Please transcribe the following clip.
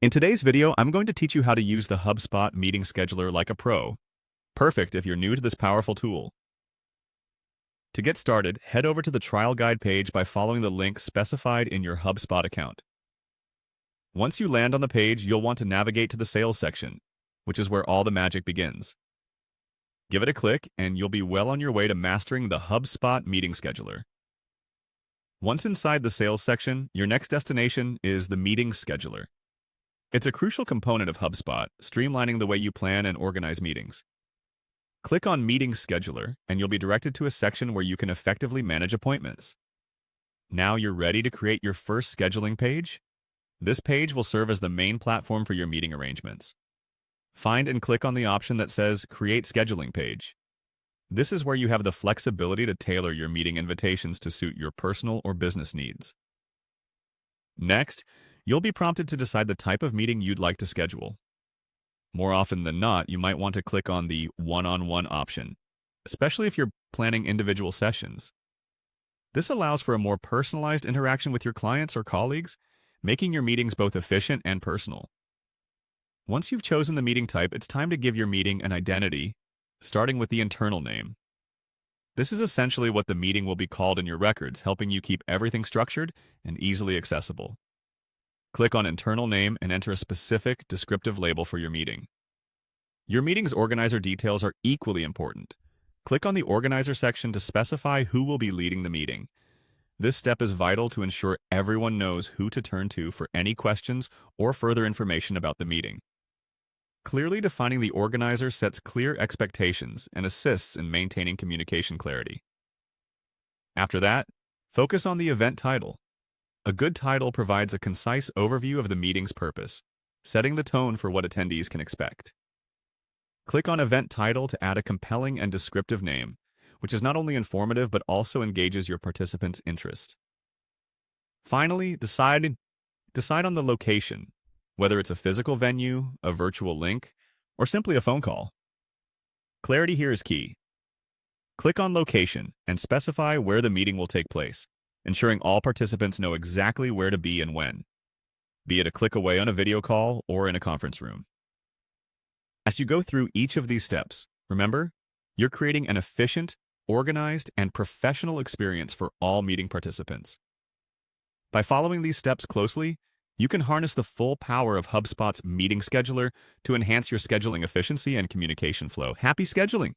In today's video, I'm going to teach you how to use the HubSpot meeting scheduler like a pro. Perfect if you're new to this powerful tool. To get started, head over to the trial guide page by following the link specified in your HubSpot account. Once you land on the page, you'll want to navigate to the sales section, which is where all the magic begins. Give it a click, and you'll be well on your way to mastering the HubSpot meeting scheduler. Once inside the sales section, your next destination is the meeting scheduler. It's a crucial component of HubSpot, streamlining the way you plan and organize meetings. Click on Meeting Scheduler, and you'll be directed to a section where you can effectively manage appointments. Now you're ready to create your first scheduling page? This page will serve as the main platform for your meeting arrangements. Find and click on the option that says Create Scheduling Page. This is where you have the flexibility to tailor your meeting invitations to suit your personal or business needs. Next, you'll be prompted to decide the type of meeting you'd like to schedule. More often than not, you might want to click on the one-on-one option, especially if you're planning individual sessions. This allows for a more personalized interaction with your clients or colleagues, making your meetings both efficient and personal. Once you've chosen the meeting type, it's time to give your meeting an identity, starting with the internal name. This is essentially what the meeting will be called in your records, helping you keep everything structured and easily accessible. Click on Internal Name and enter a specific, descriptive label for your meeting. Your meeting's organizer details are equally important. Click on the Organizer section to specify who will be leading the meeting. This step is vital to ensure everyone knows who to turn to for any questions or further information about the meeting. Clearly defining the organizer sets clear expectations and assists in maintaining communication clarity. After that, focus on the event title. A good title provides a concise overview of the meeting's purpose, setting the tone for what attendees can expect. Click on Event Title to add a compelling and descriptive name, which is not only informative but also engages your participants' interest. Finally, decide on the location, whether it's a physical venue, a virtual link, or simply a phone call. Clarity here is key. Click on Location and specify where the meeting will take place, ensuring all participants know exactly where to be and when, be it a click away on a video call or in a conference room. As you go through each of these steps, remember, you're creating an efficient, organized, and professional experience for all meeting participants. By following these steps closely, you can harness the full power of HubSpot's meeting scheduler to enhance your scheduling efficiency and communication flow. Happy scheduling!